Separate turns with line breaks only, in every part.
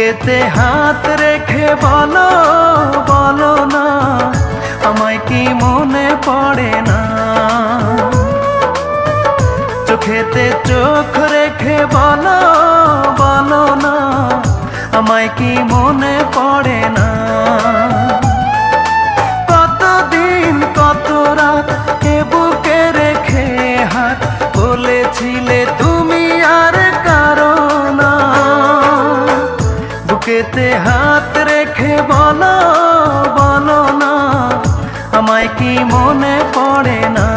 বুকেতে হাত রেখে বলো বলো না আমায় কি মনে পড়ে না। চোখেতে চোখ রেখে বলো বলো না আমায় কি মনে পড়ে না। কতদিন কত রাত এ বুকে রেখে হাত বলেছিলে তুমি আর কারো না। বুকেতে হাত রেখে বলো বলো না আমায় কি মনে পড়ে না।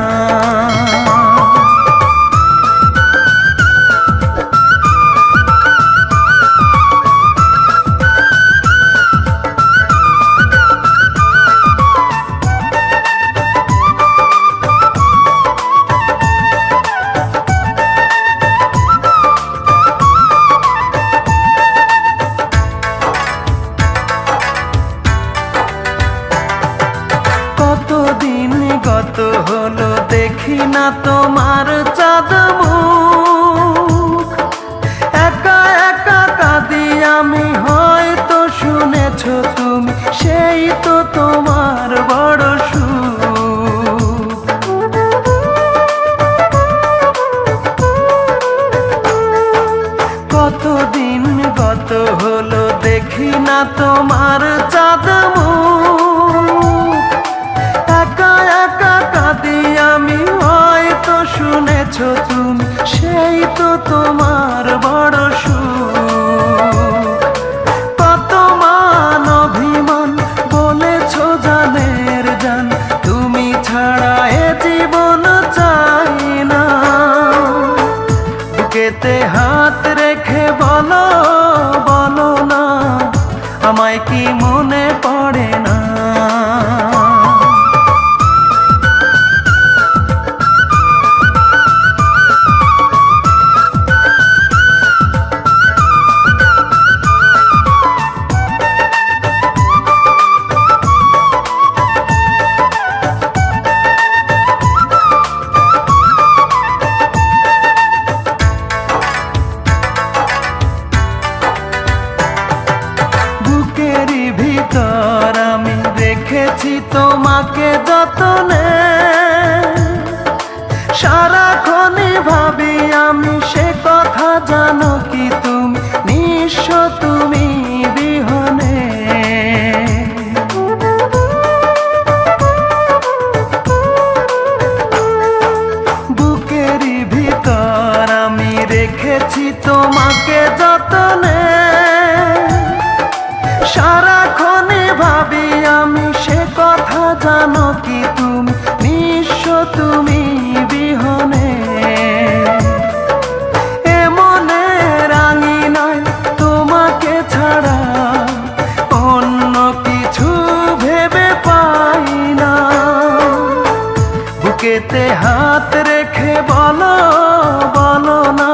কতদিন গত হলো দেখি না তোমার চাঁদ মুখ। একা একা কাঁদি আমি, হয়তো শুনেছ তুমি, সেই তো তোমার বড় সুখ। কতদিন গত হলো দেখি না তোমার চাঁদ মুখ। একা একা কাঁদি আমি, হয়তো শুনেছ তুমি, সেই তো তোমার বড় সুখ। কত মান অভিমান বলেছ জানের জান, তুমি ছাড়া এ জীবন চাই না। বুকেতে হাত রেখে বলো বলো না আমায় কি মনে পড়ে না। বুকেরই ভিতর আমি রেখেছি তোমাকে যতনে, সারাক্ষণই ভাবি আমি সে কথা, জানো কি তুমি নিঃস্ব তুমি বিহনে। বুকেরই ভিতর আমি রেখেছি তোমাকে যতনে, সারাক্ষণই ভাবি আমি সে কথা, জানো কি তুমি নিঃস্ব তুমি বিহনে। এমনে রাঙি নয় তোমাকে ছাড়া অন্য কিছু ভেবে পাই না। বুকেতে হাত রেখে বলো বলো না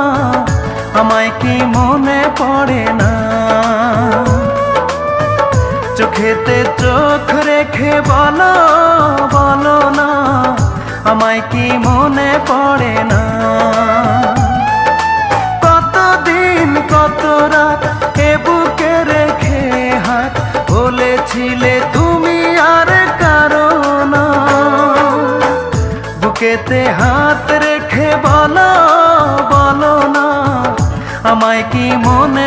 আমায় কি মনে পড়ে না। চোখেতে চোখ রেখে বলো বলো না আমায় কি মনে পড়ে না। কতদিন কত রাত এ বুকে রেখে হাত বলেছিলে তুমি আর কারো না। বুকেতে হাত রেখে বলো বলো না আমায় কি মনে